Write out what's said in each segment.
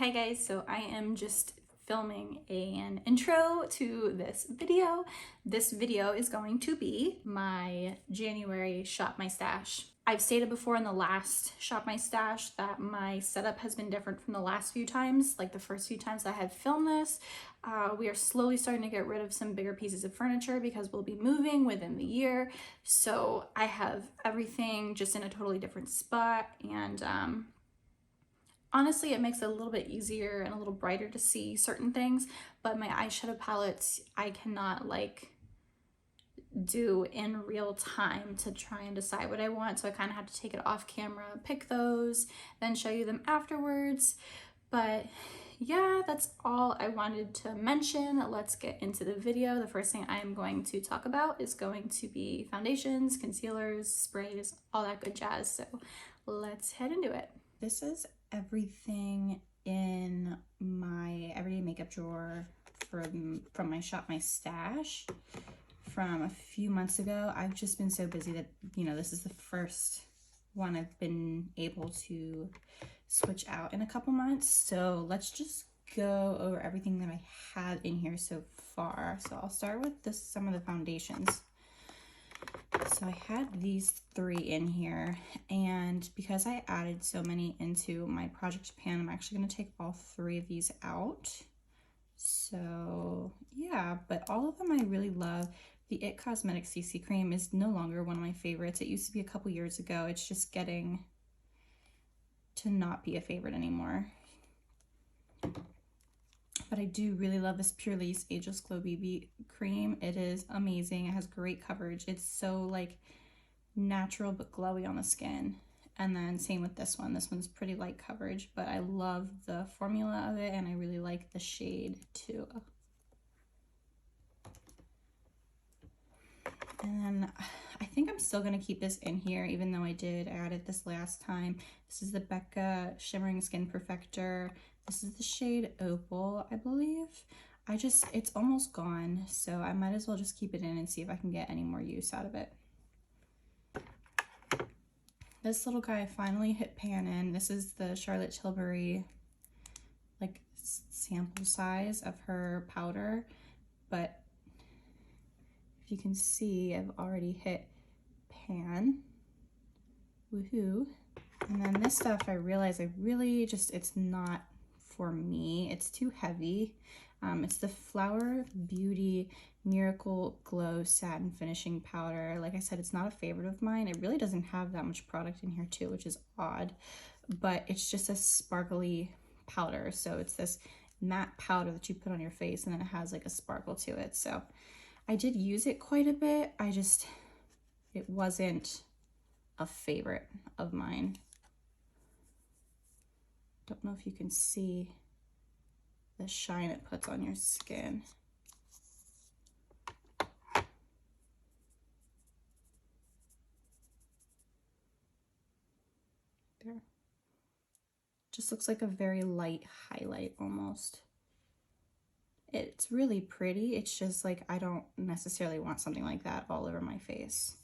Hi guys, so I am just filming an intro to this video. This video is going to be my January Shop My Stash. I've stated before in the last Shop My Stash that my setup has been different from the last few times, like the first few times I had filmed this. We are slowly starting to get rid of some bigger pieces of furniture because we'll be moving within the year. So I have everything just in a totally different spot, and honestly, it makes it a little bit easier and a little brighter to see certain things, but my eyeshadow palettes, I cannot do in real time to try and decide what I want. So I kind of have to take it off camera, pick those, then show you them afterwards. But yeah, that's all I wanted to mention. Let's get into the video. The first thing I am going to talk about is going to be foundations, concealers, sprays, all that good jazz. So let's head into it. This is everything in my everyday makeup drawer from my Shop My Stash from a few months ago. I've just been so busy that, you know, this is the first one I've been able to switch out in a couple months. So let's just go over everything that I have in here so far. So I'll start with some of the foundations. So I had these three in here, and because I added so many into my Project Pan, I'm actually going to take all three of these out. So yeah, but all of them I really love. The It Cosmetics CC Cream is no longer one of my favorites. It used to be a couple years ago. It's just getting to not be a favorite anymore. But I do really love this Pure Lace Ageless Glow BB cream. It is amazing. It has great coverage. It's so like natural but glowy on the skin. And then same with this one. This one's pretty light coverage, but I love the formula of it and I really like the shade too. And then I think I'm still going to keep this in here even though I did add it this last time. This is the Becca Shimmering Skin Perfector. This is the shade Opal, I believe. It's almost gone, so I might as well just keep it in and see if I can get any more use out of it. This little guy finally hit pan in. This is the Charlotte Tilbury like sample size of her powder, but if you can see, I've already hit pan. Woohoo. And then this stuff, I realize it's not for me. It's too heavy. It's the Flower Beauty Miracle Glow Satin Finishing Powder. Like I said, it's not a favorite of mine. It really doesn't have that much product in here too, which is odd, but it's just a sparkly powder. So it's this matte powder that you put on your face and then it has like a sparkle to it. So I did use it quite a bit. It wasn't a favorite of mine. Don't know if you can see the shine it puts on your skin. There. Just looks like a very light highlight almost. It's really pretty. It's just like I don't necessarily want something like that all over my face.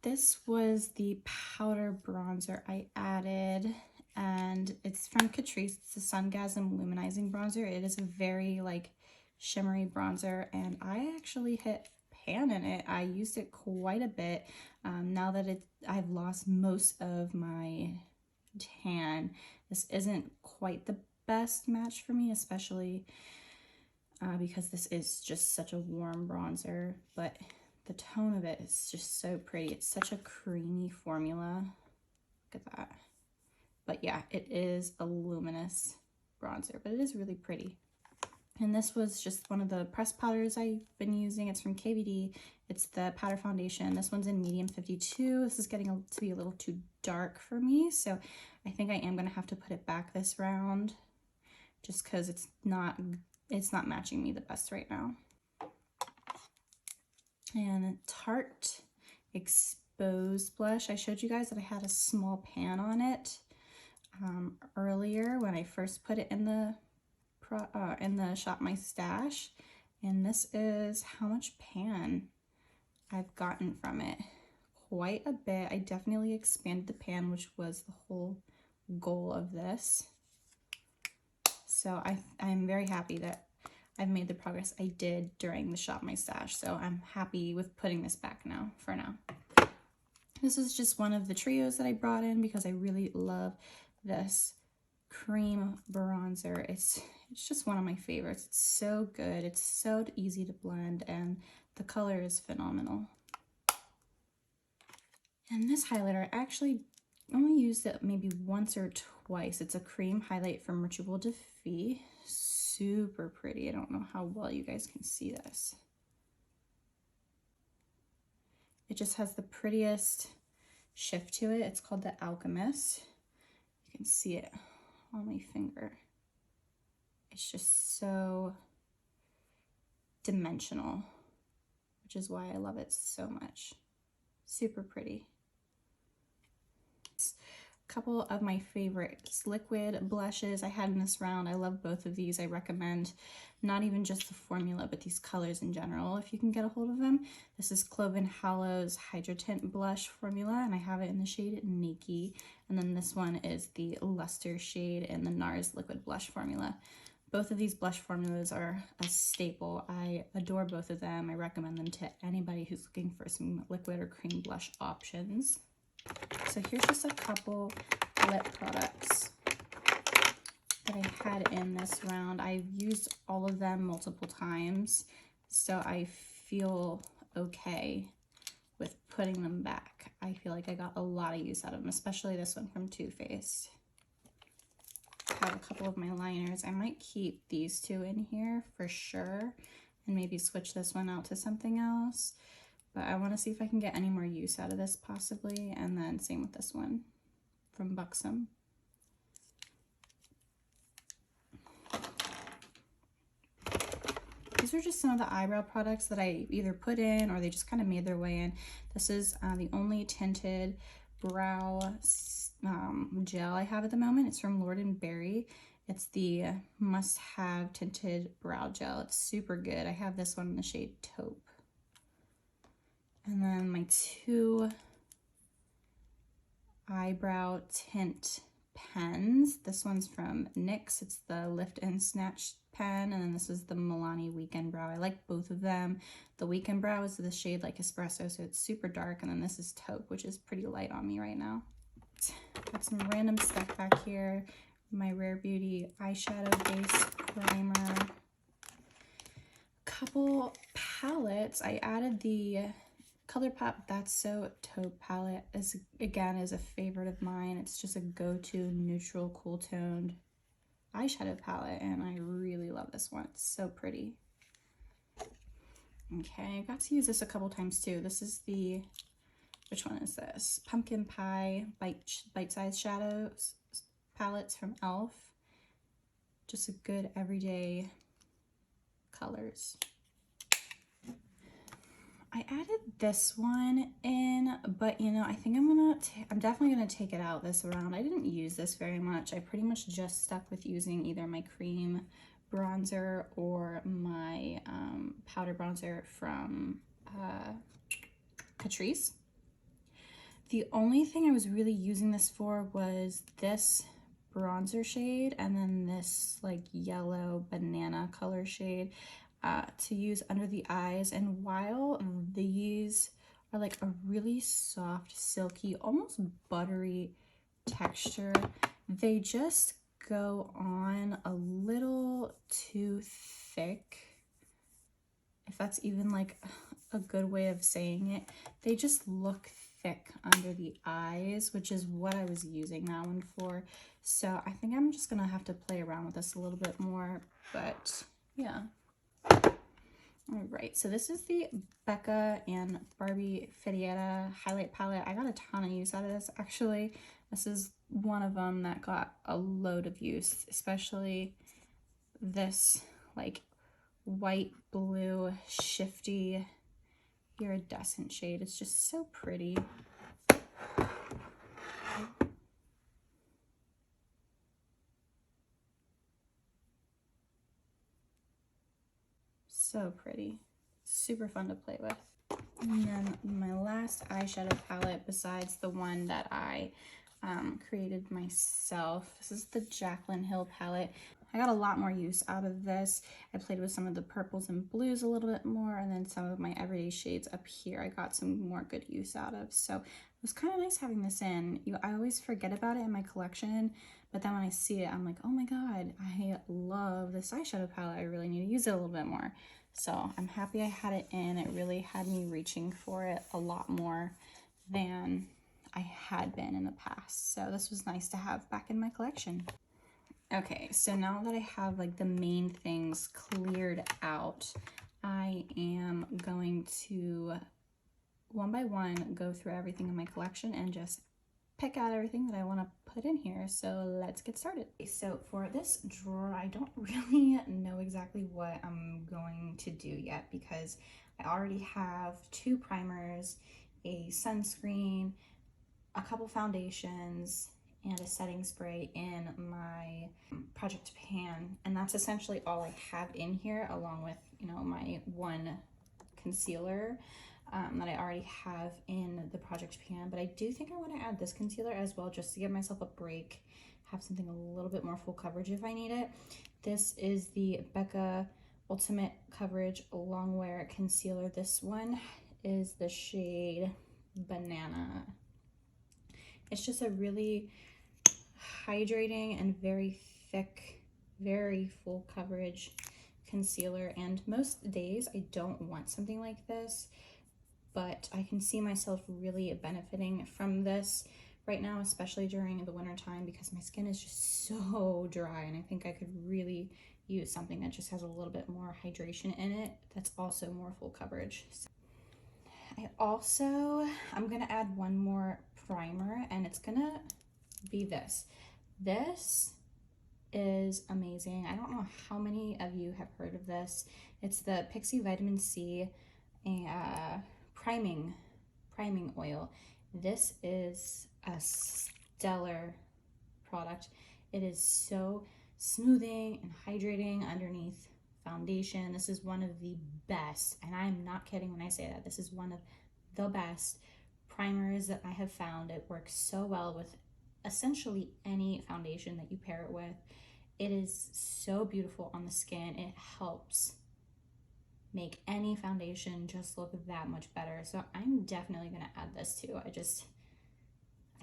This was the powder bronzer I added, and it's from Catrice. It's the Sungasm Luminizing bronzer. It is a very like shimmery bronzer, and I actually hit pan in it. I used it quite a bit. Now that I've lost most of my tan, this isn't quite the best match for me, especially because this is just such a warm bronzer, but the tone of it is just so pretty. It's such a creamy formula. Look at that. But yeah, it is a luminous bronzer, but it is really pretty. And this was just one of the pressed powders I've been using. It's from KVD. It's the powder foundation. This one's in medium 52. This is getting to be a little too dark for me, so I think I am going to have to put it back this round just because it's not matching me the best right now. And Tart Exposed Blush. I showed you guys that I had a small pan on it earlier when I first put it in the Shop My Stash, and this is how much pan I've gotten from it. Quite a bit. I definitely expanded the pan, which was the whole goal of this. So I'm very happy that I've made the progress I did during the Shop My Stash. So I'm happy with putting this back now, for now. This is just one of the trios that I brought in because I really love this cream bronzer. It's just one of my favorites. It's so good. It's so easy to blend, and the color is phenomenal. And this highlighter, I actually only used it maybe once or twice. It's a cream highlight from Ritual Defeat. Super pretty. I don't know how well you guys can see this. It just has the prettiest shift to it. It's called the Alchemist. You can see it on my finger. It's just so dimensional, which is why I love it so much. Super pretty. A couple of my favorites liquid blushes I had in this round. I love both of these. I recommend not even just the formula, but these colors in general if you can get a hold of them. This is Cloven Hollow's Hydra Tint Blush formula, and I have it in the shade Nikki. And then this one is the Luster shade in the NARS liquid blush formula. Both of these blush formulas are a staple. I adore both of them. I recommend them to anybody who's looking for some liquid or cream blush options. So here's just a couple lip products that I had in this round. I've used all of them multiple times, so I feel okay with putting them back. I feel like I got a lot of use out of them, especially this one from Too Faced. I have a couple of my liners. I might keep these two in here for sure, and maybe switch this one out to something else. But I want to see if I can get any more use out of this possibly. And then same with this one from Buxom. These are just some of the eyebrow products that I either put in or they just kind of made their way in. This is the only tinted brow gel I have at the moment. It's from Lord & Berry. It's the must-have tinted brow gel. It's super good. I have this one in the shade Taupe. And then my two eyebrow tint pens. This one's from NYX. It's the Lift and Snatch pen. And then this is the Milani Weekend Brow. I like both of them. The Weekend Brow is the shade like espresso, so it's super dark. And then this is Taupe, which is pretty light on me right now. Got some random stuff back here. My Rare Beauty eyeshadow base primer. A couple palettes. I added the ColourPop That's So Taupe palette is a favorite of mine. It's just a go-to neutral cool toned eyeshadow palette, and I really love this one. It's so pretty. Okay, I got to use this a couple times too. This is the, which one is this? Pumpkin Pie Bite-Size Shadows palettes from e.l.f. Just a good everyday colors. I added this one in, but you know, I think I'm definitely gonna take it out this round. I didn't use this very much. I pretty much just stuck with using either my cream bronzer or my powder bronzer from Catrice. The only thing I was really using this for was this bronzer shade and then this like yellow banana color shade. To use under the eyes, and while these are like a really soft, silky, almost buttery texture, they just go on a little too thick, if that's even like a good way of saying it. They just look thick under the eyes, which is what I was using that one for. So I think I'm just gonna have to play around with this a little bit more, but yeah. All right, so this is the Becca and Barbie Ferriera highlight palette. I got a ton of use out of this. Actually, this is one of them that got a load of use, especially this like white, blue, shifty, iridescent shade. It's just so pretty. So pretty. Super fun to play with. And then my last eyeshadow palette, besides the one that I created myself. This is the Jaclyn Hill palette. I got a lot more use out of this. I played with some of the purples and blues a little bit more, and then some of my everyday shades up here I got some more good use out of. So it was kind of nice having this in. I always forget about it in my collection, but then when I see it, I'm like, oh my god, I love this eyeshadow palette. I really need to use it a little bit more. So I'm happy I had it in. It really had me reaching for it a lot more than I had been in the past. So this was nice to have back in my collection. Okay, so now that I have like the main things cleared out, I am going to one by one go through everything in my collection and just pick out everything that I want to put in here. So let's get started. So for this drawer, I don't really know exactly what I'm going to do yet because I already have 2 primers, a sunscreen, a couple foundations, and a setting spray in my project pan, and that's essentially all I have in here, along with, you know, my one concealer that I already have in the project pan. But I do think I want to add this concealer as well, just to give myself a break, have something a little bit more full coverage if I need it. This is the Becca Ultimate Coverage Longwear Concealer. This one is the shade Banana. It's just a really hydrating and very thick, very full coverage concealer, and most days I don't want something like this, but I can see myself really benefiting from this right now, especially during the winter time, because my skin is just so dry, and I think I could really use something that just has a little bit more hydration in it that's also more full coverage. So I'm gonna add one more primer, and it's gonna be this. This is amazing. I don't know how many of you have heard of this. It's the Pixie Vitamin C priming oil. This is a stellar product. It is so smoothing and hydrating underneath foundation. This is one of the best, and I'm not kidding when I say that. This is one of the best primers that I have found. It works so well with essentially any foundation that you pair it with. It is so beautiful on the skin. It helps make any foundation just look that much better. So I'm definitely gonna add this too. I think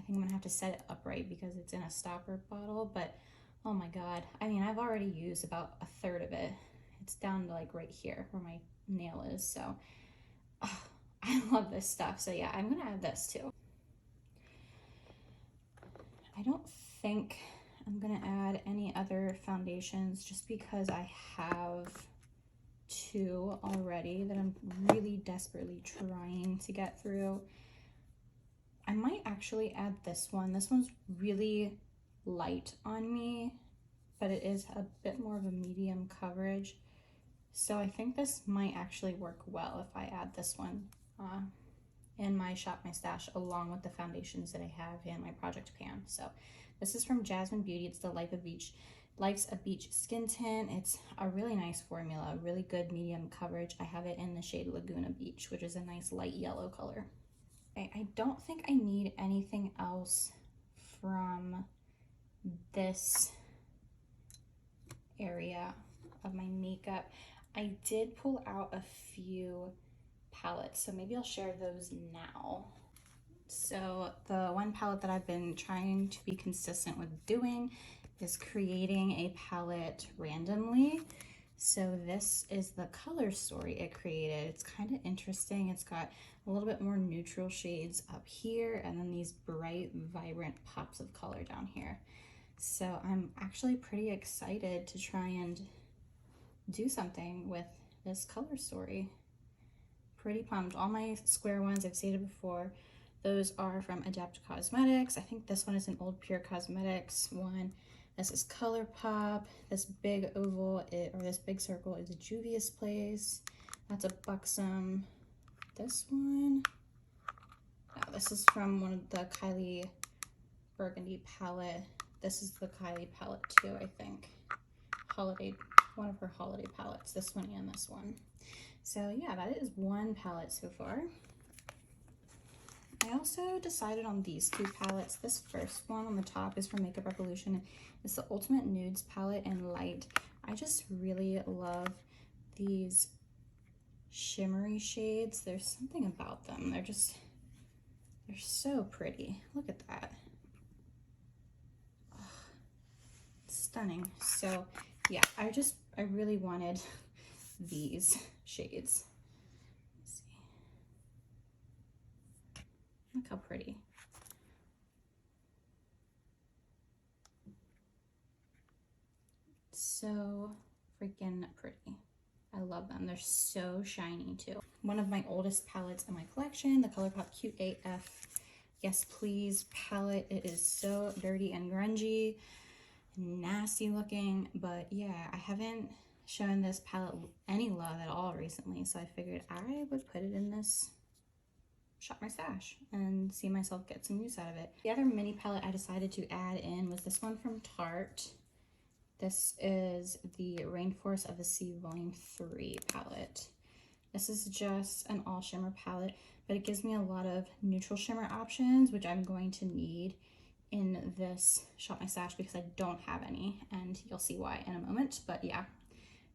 I'm gonna have to set it upright because it's in a stopper bottle, but oh my god. I mean, I've already used about a third of it. It's down to like right here where my nail is. So I love this stuff. So yeah, I'm gonna add this too. I don't think I'm gonna add any other foundations just because I have 2 already that I'm really desperately trying to get through. I might actually add this one. This one's really light on me, but it is a bit more of a medium coverage. So I think this might actually work well if I add this one in my Shop My Stash along with the foundations that I have in my project pan. So this is from Jasmine Beauty. It's the Life's a Beach Skin Tint. It's a really nice formula, really good medium coverage. I have it in the shade Laguna Beach, which is a nice light yellow color. I don't think I need anything else from this area of my makeup. I did pull out a few palettes, so maybe I'll share those now. So the one palette that I've been trying to be consistent with doing is creating a palette randomly. So this is the color story it created. It's kind of interesting. It's got a little bit more neutral shades up here and then these bright, vibrant pops of color down here. So I'm actually pretty excited to try and do something with this color story. Pretty pumped. All my square ones, I've stated before, those are from Adapt Cosmetics. I think this one is an old Pure Cosmetics one. This is ColourPop. This big oval, or this big circle is a Juvia's Place. That's a Buxom. This one, oh, this is from one of the Kylie Burgundy palette. This is the Kylie palette too, I think. Holiday, one of her holiday palettes, this one and this one. So yeah, that is one palette so far. I also decided on these two palettes. This first one on the top is from Makeup Revolution. It's the Ultimate Nudes palette in light. I just really love these shimmery shades. There's something about them. They're so pretty. Look at that. Oh, stunning. So yeah, I really wanted these shades. Let's see. Look how pretty. So freaking pretty. I love them. They're so shiny too. One of my oldest palettes in my collection, the ColourPop Cute AF Yes Please palette. It is so dirty and grungy, nasty looking, but yeah, I haven't shown this palette any love at all recently, so I figured I would put it in this Shop My Stash and see myself get some use out of it. The other mini palette I decided to add in was this one from Tart. This is the Rainforest of the Sea Volume 3 palette. This is just an all shimmer palette, but it gives me a lot of neutral shimmer options, which I'm going to need in this Shop My Stash because I don't have any, and you'll see why in a moment. But yeah,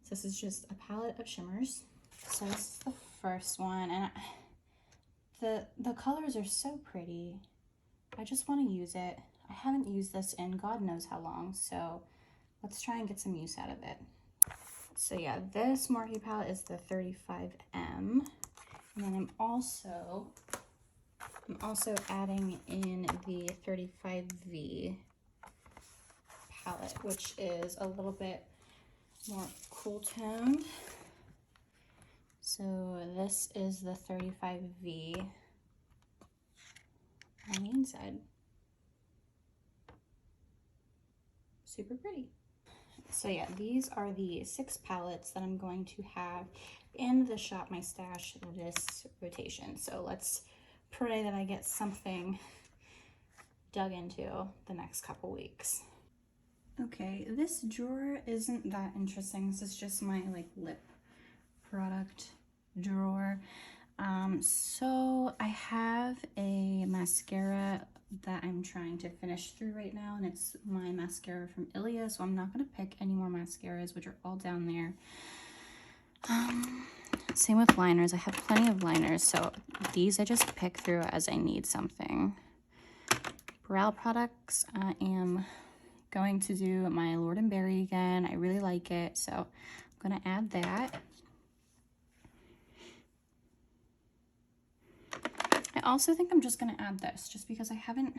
so this is just a palette of shimmers. So this is the first one, and the colors are so pretty. I just want to use it. I haven't used this in God knows how long, so let's try and get some use out of it. So yeah, this Morphe palette is the 35M. And then I'm also adding in the 35V palette, which is a little bit more cool toned. So this is the 35V on the inside. Super pretty. So yeah, these are the 6 palettes that I'm going to have in the Shop My Stash this rotation. So let's pray that I get something dug into the next couple weeks. Okay, this drawer isn't that interesting. This is just my like lip product drawer. So I have a mascara that I'm trying to finish through right now, and it's my mascara from Ilia, so I'm not going to pick any more mascaras, which are all down there. Same with liners. I have plenty of liners, so these I just pick through as I need something. Brow products, I am going to do my Lord & Berry again. I really like it, so I'm going to add that. I also think I'm just going to add this just because I haven't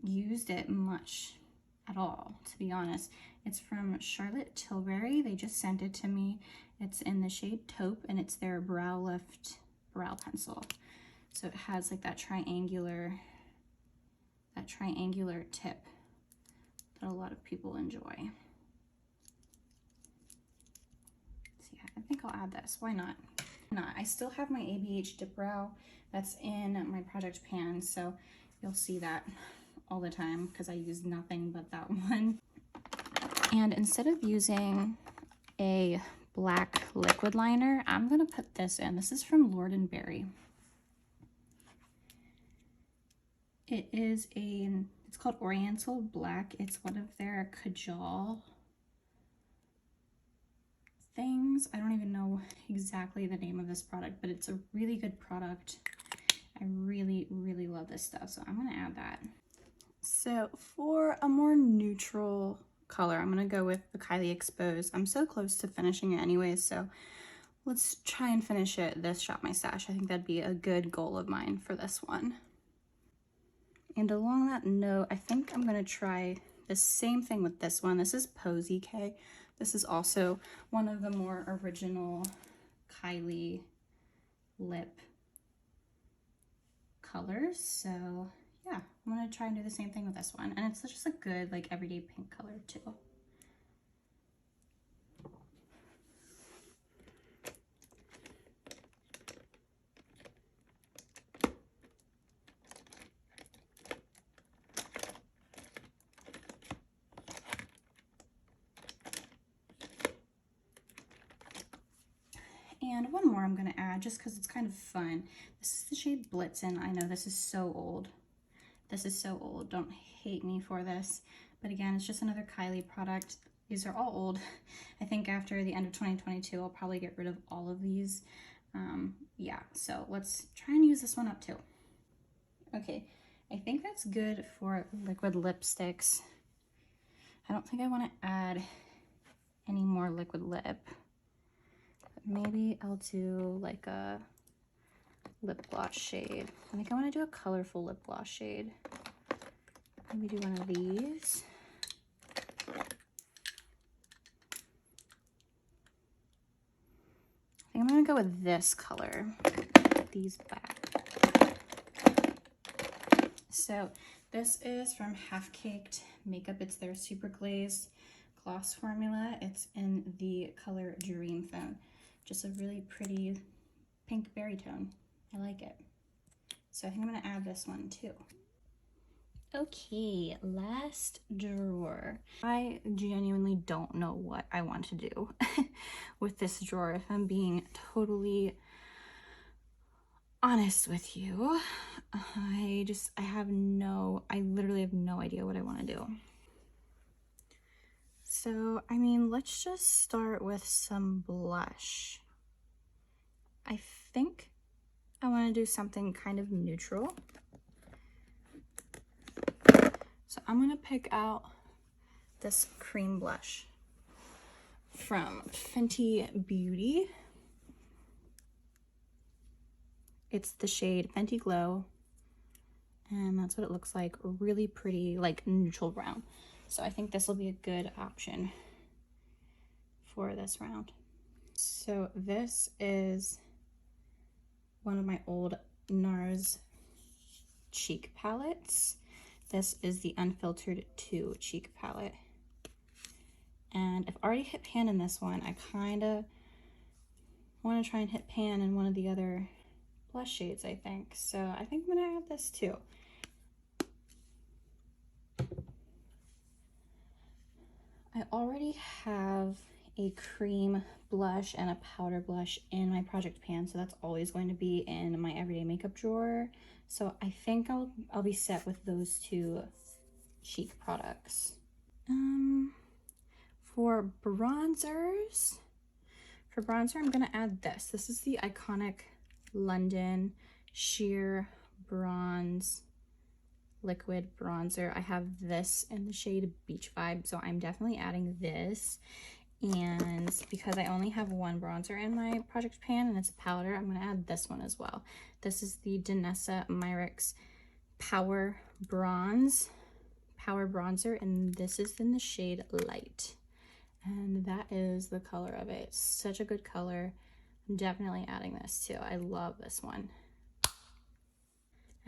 used it much at all, to be honest. It's from Charlotte Tilbury. They just sent it to me. It's in the shade Taupe, and it's their Brow Lift brow pencil. So it has like that triangular tip that a lot of people enjoy. So yeah, I think I'll add this. Why not? I still have my ABH Dip Brow that's in my project pan, so you'll see that all the time because I use nothing but that one. And instead of using a black liquid liner, I'm gonna put this in. This is from Lord & Berry. It's called Oriental Black. It's one of their Kajal things. I don't even know exactly the name of this product, but it's a really good product. I really, really love this stuff, so I'm gonna add that. So for a more neutral color, I'm gonna go with the Kylie Exposed. I'm so close to finishing it anyways, so let's try and finish it this Shop My Stash. I think that'd be a good goal of mine for this one. And along that note, I think I'm gonna try the same thing with this one. This is Posy K. This is also one of the more original Kylie lip colors. So yeah, I'm gonna try and do the same thing with this one. And it's just a good like everyday pink color too. And one more I'm going to add just because it's kind of fun. This is the shade Blitzen. I know this is so old. This is so old. Don't hate me for this. But again, it's just another Kylie product. These are all old. I think after the end of 2022, I'll probably get rid of all of these. Yeah, so let's try and use this one up too. Okay, I think that's good for liquid lipsticks. I don't think I want to add any more liquid lip. But maybe I'll do like a lip gloss shade. I think I want to do a colorful lip gloss shade. Maybe do one of these. I think I'm going to go with this color. Put these back. So this is from Half Caked Makeup. It's their Super Glazed Gloss formula. It's in the color Dream Phone. Just a really pretty pink berry tone. I like it. So I think I'm going to add this one too. Okay, last drawer. I genuinely don't know what I want to do with this drawer, if I'm being totally honest with you. I literally have no idea what I want to do. So, I mean, let's just start with some blush. I think I want to do something kind of neutral. So I'm going to pick out this cream blush from Fenty Beauty. It's the shade Fenty Glow, and that's what it looks like. Really pretty, like neutral brown. So I think this will be a good option for this round. So this is one of my old NARS cheek palettes. This is the Unfiltered 2 cheek palette. And I've already hit pan in this one. I kind of want to try and hit pan in one of the other blush shades, I think. So I think I'm going to add this too. I already have a cream blush and a powder blush in my project pan, so that's always going to be in my everyday makeup drawer. So I think I'll be set with those two cheek products. For bronzers, I'm gonna add this. This is the iconic London Sheer Bronze liquid bronzer. I have this in the shade Beach Vibe, so I'm definitely adding this. And because I only have one bronzer in my project pan and it's a powder, I'm going to add this one as well. This is the Danessa Myricks Power Bronzer, and this is in the shade Light. And that is the color of it. It's such a good color. I'm definitely adding this too. I love this one.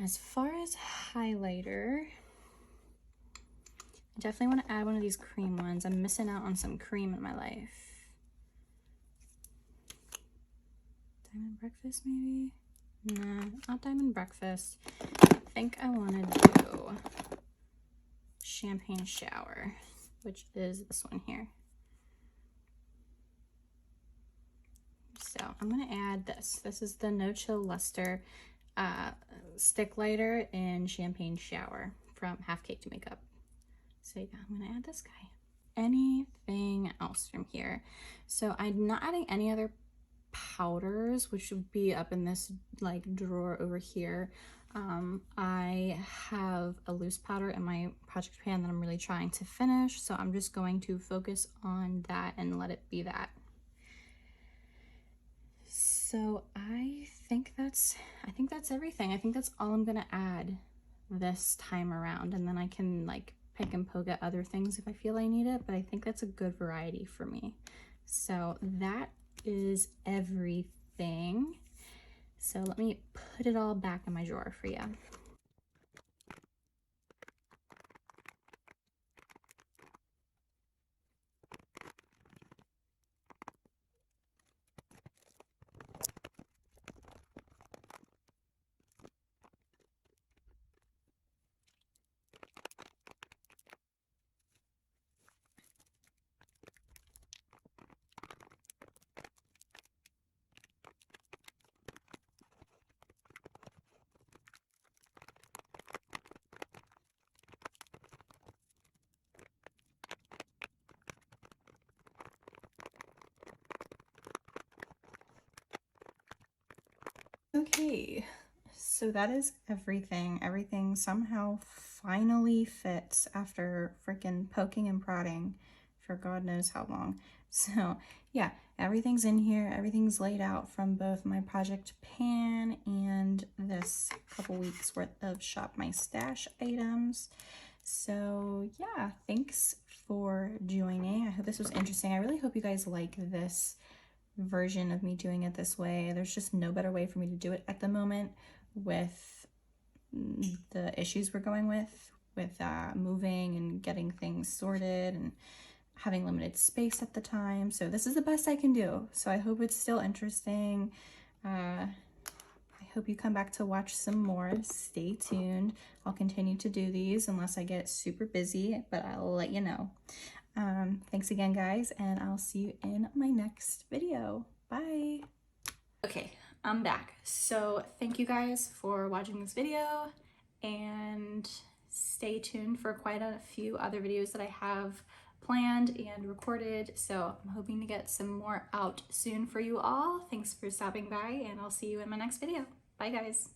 As far as highlighter, I definitely want to add one of these cream ones. I'm missing out on some cream in my life. Diamond Breakfast, maybe? Nah, not Diamond Breakfast. I think I want to do Champagne Shower, which is this one here. So I'm going to add this. This is the No Chill Luster stick lighter in Champagne Shower from Half Caked Makeup. So yeah, I'm going to add this guy. Anything else from here? So I'm not adding any other powders, which would be up in this like drawer over here. I have a loose powder in my project pan that I'm really trying to finish, so I'm just going to focus on that and let it be that. So I think that's everything. I think that's all I'm gonna add this time around, and then I can like pick and poke at other things if I feel I need it, but I think that's a good variety for me. So that is everything. So let me put it all back in my drawer for you. Okay, so that is everything. Everything somehow finally fits after freaking poking and prodding for God knows how long. So yeah, everything's in here. Everything's laid out from both my project pan and this couple weeks worth of Shop My Stash items. So yeah, thanks for joining. I hope this was interesting. I really hope you guys like this version of me doing it this way. There's just no better way for me to do it at the moment with the issues we're going with moving and getting things sorted and having limited space at the time. So this is the best I can do. So I hope it's still interesting. I hope you come back to watch some more. Stay tuned. I'll continue to do these unless I get super busy, but I'll let you know. Thanks again, guys, and I'll see you in my next video. Bye. Okay, I'm back. So thank you guys for watching this video, and stay tuned for quite a few other videos that I have planned and recorded. So I'm hoping to get some more out soon for you all. Thanks for stopping by, and I'll see you in my next video. Bye, guys.